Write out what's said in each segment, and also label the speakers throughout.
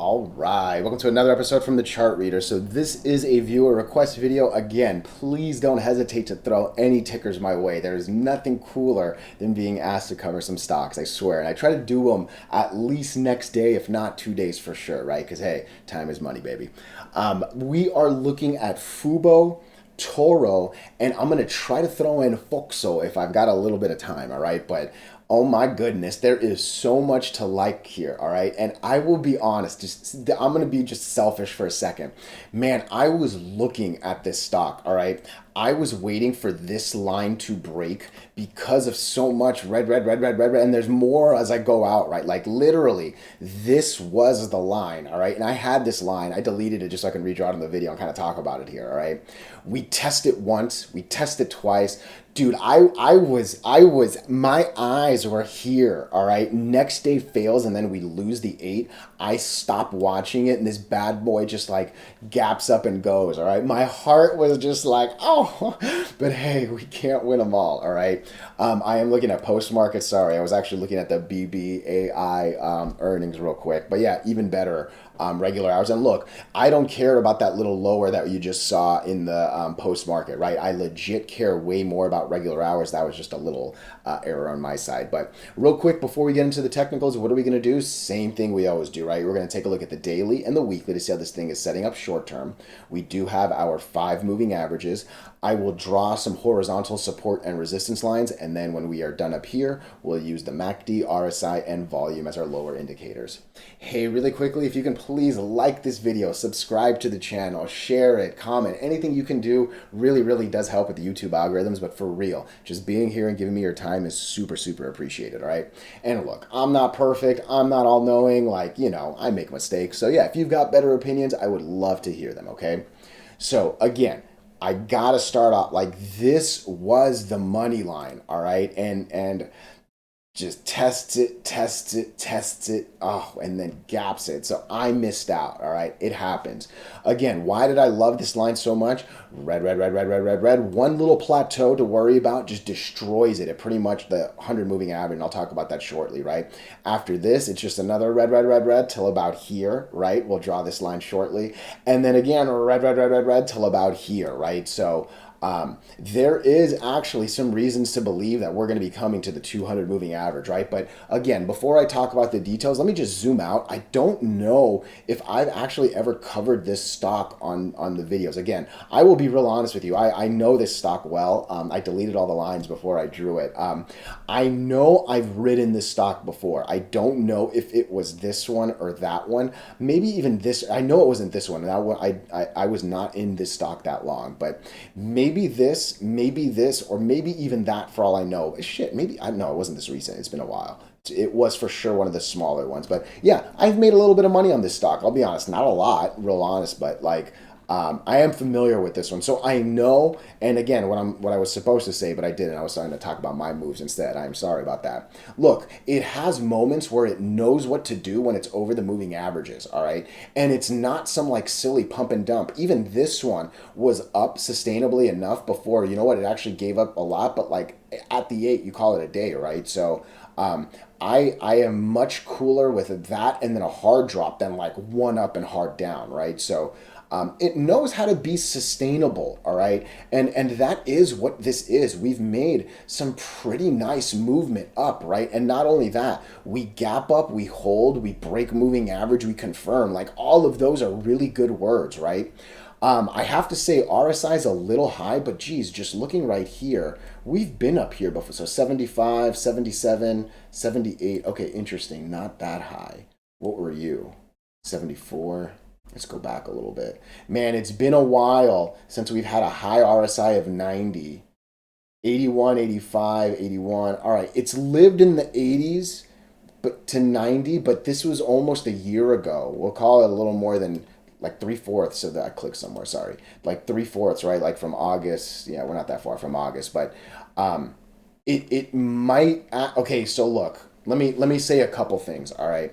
Speaker 1: All right, welcome to another episode from the Chart Reader. So this is a viewer request video. Again, please don't hesitate to throw any tickers my way. There is nothing cooler than being asked to cover some stocks, I swear. And I try to do them at least next day, if not 2 days for sure, right? Because hey, time is money, baby. We are looking at FUBO, TORO, and I'm going to try to throw in FOXO if I've got a little bit of time, all right? But oh my goodness, there is so much to like here, all right? And I will be honest, I'm going to be just selfish for a second. Man, I was looking at this stock, all right? I was waiting for this line to break because of so much red, and there's more as I go out, right? Like literally, this was the line, all right? And I had this line. I deleted it just so I can redraw it in the video and kind of talk about it here, all right? We test it once, we test it twice. Dude, my eyes were here, all right? Next day fails and then we lose the 8. I stop watching it and this bad boy just like gaps up and goes, all right? My heart was just like, oh, but hey, we can't win them all right? I am looking at post-market, sorry. I was actually looking at the BBAI earnings real quick, but yeah, even better. Regular hours. And look, I don't care about that little lower that you just saw in the post market, right? I legit care way more about regular hours. That was just a little error on my side. But real quick, before we get into the technicals, what are we going to do? Same thing we always do, right? We're going to take a look at the daily and the weekly to see how this thing is setting up short term. We do have our 5 moving averages. I will draw some horizontal support and resistance lines, and then when we are done up here, we'll use the MACD, RSI, and volume as our lower indicators. Hey, really quickly, if you can please like this video, subscribe to the channel, share it, comment, anything you can do really does help with the YouTube algorithms, but for real, just being here and giving me your time is super appreciated, all right? And look, I'm not perfect, I'm not all-knowing, like, you know, I make mistakes, so yeah, if you've got better opinions, I would love to hear them, okay? So, again, I gotta start off like this was the money line, all right, and just tests it, oh, and then gaps it. So I missed out, all right? It happens. Again, why did I love this line so much? Red. One little plateau to worry about just destroys it at pretty much the 100 moving average, and I'll talk about that shortly, right? After this, it's just another red till about here, right? We'll draw this line shortly. And then again, red till about here, right? So there is actually some reasons to believe that we're going to be coming to the 200 moving average, right? But again, before I talk about the details, let me just zoom out. I don't know if I've actually ever covered this stock on the videos. Again, I will be real honest with you. I know this stock well. I deleted all the lines before I drew it. I know I've ridden this stock before. I don't know if it was this one or that one. Maybe even this. I know it wasn't this one. That one, I was not in this stock that long, but maybe this, or maybe even that for all I know. Shit, maybe, I know it wasn't this recent. It's been a while. It was for sure one of the smaller ones. But yeah, I've made a little bit of money on this stock. I'll be honest, not a lot, real honest, but like, I am familiar with this one, so I know. And again, what I was supposed to say, but I didn't. I was starting to talk about my moves instead. I am sorry about that. Look, it has moments where it knows what to do when it's over the moving averages. All right, and it's not some like silly pump and dump. Even this one was up sustainably enough before. You know what? It actually gave up a lot, but like at the 8, you call it a day, right? So. I am much cooler with that and then a hard drop than like one up and hard down, right? So it knows how to be sustainable, all right? And that is what this is. We've made some pretty nice movement up, right? And not only that, we gap up, we hold, we break moving average, we confirm. Like all of those are really good words, right? I have to say RSI is a little high, but geez, just looking right here, we've been up here before. So 75, 77, 78. Okay, interesting. Not that high. What were you? 74. Let's go back a little bit. Man, it's been a while since we've had a high RSI of 90. 81, 85, 81. All right, it's lived in the 80s but to 90, but this was almost a year ago. We'll call it a little more than like 3/4 of that. I clicked somewhere, sorry. Like 3/4, right? Like from August. Yeah, we're not that far from August, but it might. Okay, so look, let me say a couple things. All right,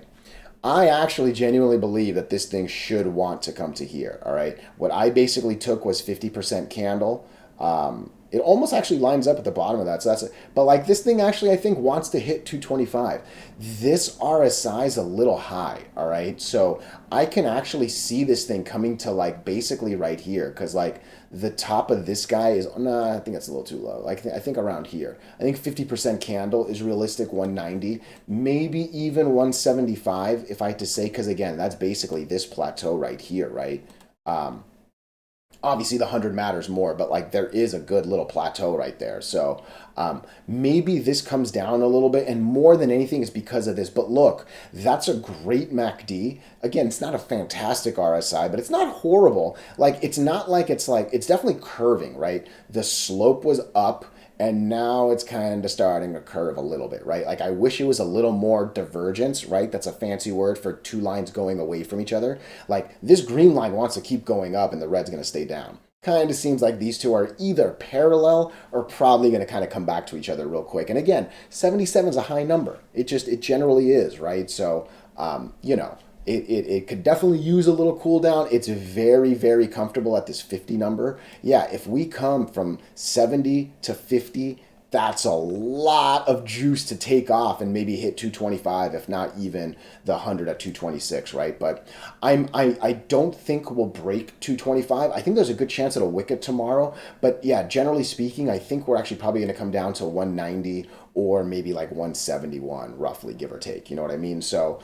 Speaker 1: I actually genuinely believe that this thing should want to come to here. All right, what I basically took was 50% candle. It almost actually lines up at the bottom of that. So that's it. But like this thing actually, I think, wants to hit 225. This RSI is a little high, all right? So I can actually see this thing coming to like basically right here because like the top of this guy is, nah, I think that's a little too low. Like I think around here. I think 50% candle is realistic, 190, maybe even 175 if I had to say, because again, that's basically this plateau right here, right? Obviously the 100 matters more, but like there is a good little plateau right there. So maybe this comes down a little bit, and more than anything is because of this. But look, that's a great MACD. Again, it's not a fantastic RSI, but it's not horrible. Like it's not like it's definitely curving, right? The slope was up, and now it's kind of starting to curve a little bit, right? Like I wish it was a little more divergence, right? That's a fancy word for two lines going away from each other. Like this green line wants to keep going up and the red's going to stay down. Kind of seems like these two are either parallel or probably going to kind of come back to each other real quick. And again, 77 is a high number. It generally is, right? So, you know, it could definitely use a little cool down. It's very, very comfortable at this 50 number. Yeah, if we come from 70 to 50, that's a lot of juice to take off and maybe hit 225, if not even the 100 at 226, right? But I don't think we'll break 225. I think there's a good chance it'll wick it tomorrow. But yeah, generally speaking, I think we're actually probably going to come down to 190 or maybe like 171, roughly, give or take. You know what I mean? So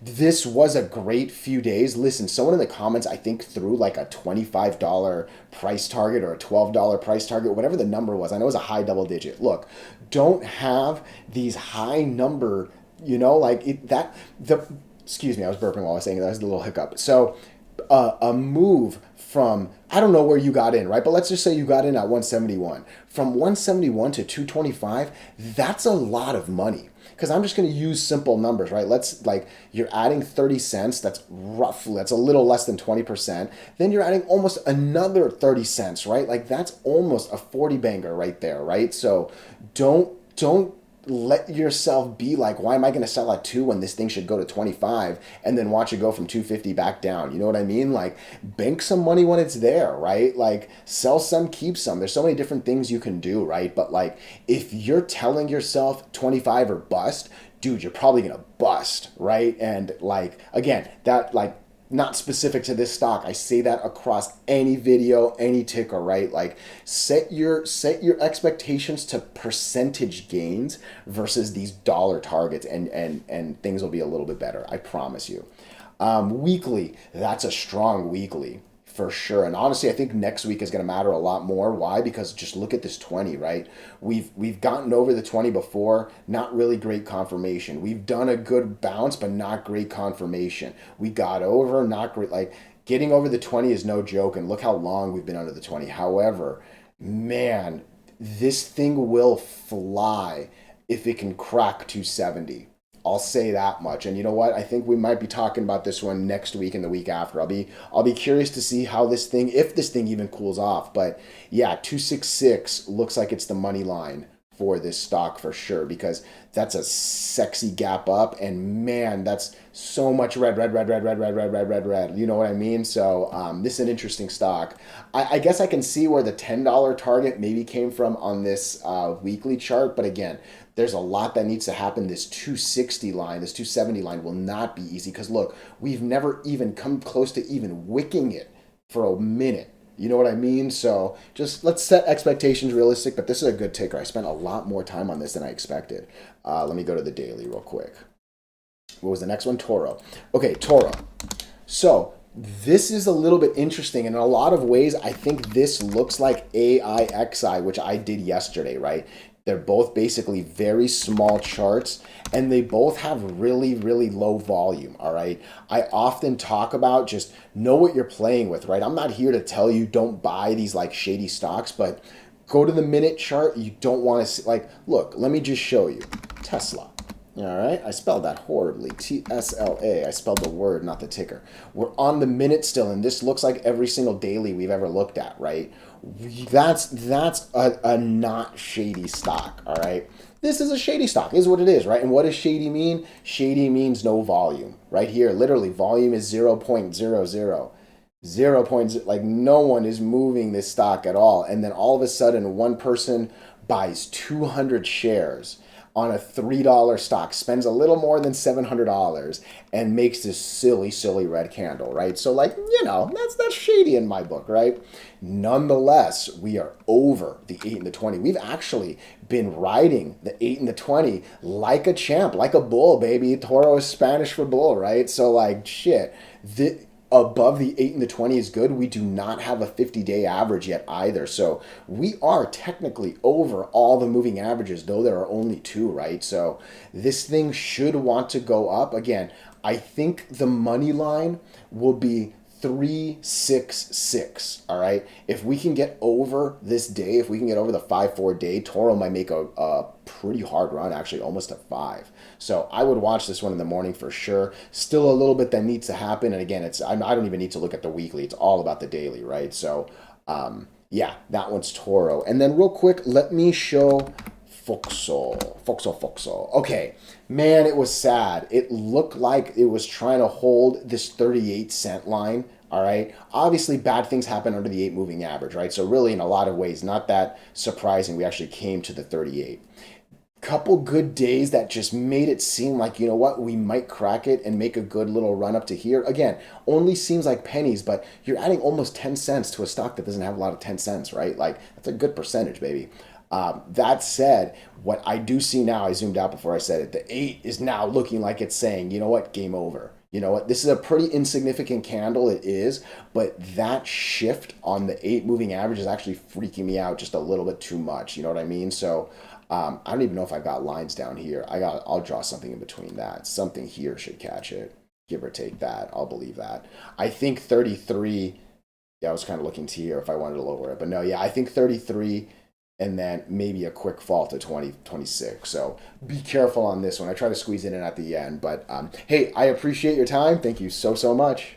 Speaker 1: this was a great few days. Listen, someone in the comments, I think, threw like a $25 price target or a $12 price target, whatever the number was. I know it was a high double digit. Look, don't have these high number, you know, like excuse me, I was burping while I was saying that. That was a little hiccup. So a move from, I don't know where you got in, right? But let's just say you got in at 171. From 171 to 225, that's a lot of money. Because I'm just going to use simple numbers, right? Let's like, you're adding 30 cents. That's a little less than 20%. Then you're adding almost another 30 cents, right? Like that's almost a 40 banger right there, right? So don't let yourself be like, why am I going to sell at 2 when this thing should go to 25 and then watch it go from 250 back down? You know what I mean? Like bank some money when it's there, right? Like sell some, keep some. There's so many different things you can do, right? But like if you're telling yourself 25 or bust, dude, you're probably going to bust, right? And like, again, that like, not specific to this stock. I say that across any video, any ticker, right? Like set your expectations to percentage gains versus these dollar targets, and things will be a little bit better. I promise you. Weekly, that's a strong weekly for sure. And honestly, I think next week is going to matter a lot more. Why? Because just look at this 20, right? We've gotten over the 20 before, not really great confirmation. We've done a good bounce, but not great confirmation. We got over, not great. Like getting over the 20 is no joke. And look how long we've been under the 20. However, man, this thing will fly if it can crack 270. I'll say that much. And you know what? I think we might be talking about this one next week and the week after. I'll be curious to see how this thing, if this thing even cools off. But yeah, 266 looks like it's the money line for this stock for sure, because that's a sexy gap up, and man, that's so much red. You know what I mean? So this is an interesting stock. I guess I can see where the $10 target maybe came from on this weekly chart, but again, there's a lot that needs to happen. This 260 line, this 270 line will not be easy, because look, we've never even come close to even wicking it for a minute. You know what I mean? So just let's set expectations realistic, but this is a good ticker. I spent a lot more time on this than I expected. Let me go to the daily real quick. What was the next one? TORO. Okay, TORO. So this is a little bit interesting. In a lot of ways, I think this looks like AIXI, which I did yesterday, right? They're both basically very small charts, and they both have really, really low volume, all right? I often talk about just know what you're playing with, right? I'm not here to tell you don't buy these like shady stocks, but go to the minute chart. You don't want to see, like, look, let me just show you. Tesla. All right, I spelled that horribly. TSLA. I spelled the word, not the ticker. We're on the minute still, and this looks like every single daily we've ever looked at, right? That's a not shady stock, all right? This is a shady stock, is what it is, right? And what does shady mean? Shady means no volume. Right here, literally, volume is 0.00. 0 points, like no one is moving this stock at all. And then all of a sudden, one person buys 200 shares on a $3 stock, spends a little more than $700, and makes this silly, silly red candle, right? So, like, that's shady in my book, right? Nonetheless, we are over the 8 and the 20. We've actually been riding the 8 and the 20 like a champ, like a bull, baby. Toro is Spanish for bull, right? So, like, shit. Above the 8 and the 20 is good. We do not have a 50-day average yet either. So we are technically over all the moving averages, though there are only two, right? So this thing should want to go up. Again, I think the money line will be 366. All right. If we can get over this day, if we can get over the 5-4 day, Toro might make a pretty hard run, actually almost a 5. So I would watch this one in the morning for sure. Still a little bit that needs to happen. And again, I don't even need to look at the weekly. It's all about the daily, right? So yeah, that one's Toro. And then real quick, let me show FOXO. Okay, man, it was sad. It looked like it was trying to hold this 38-cent line. All right. Obviously, bad things happen under the 8 moving average, right? So really, in a lot of ways, not that surprising. We actually came to the 38. Couple good days that just made it seem like, you know what, we might crack it and make a good little run up to here. Again, only seems like pennies, but you're adding almost 10 cents to a stock that doesn't have a lot of 10 cents, right? Like, that's a good percentage, baby. That said, what I do see now, I zoomed out before I said it, the 8 is now looking like it's saying, you know what, game over. You know what, this is a pretty insignificant candle, it is, but that shift on the 8 moving average is actually freaking me out just a little bit too much. You know what I mean? So I don't even know if I've got lines down here. I'll draw something in between that. Something here should catch it, give or take that. I'll believe that. I think 33. Yeah, I was kind of looking to here if I wanted to lower it, but no, yeah, I think 33 and then maybe a quick fall to 2026. So be careful on this one. I try to squeeze it in at the end, but hey, I appreciate your time. Thank you so much.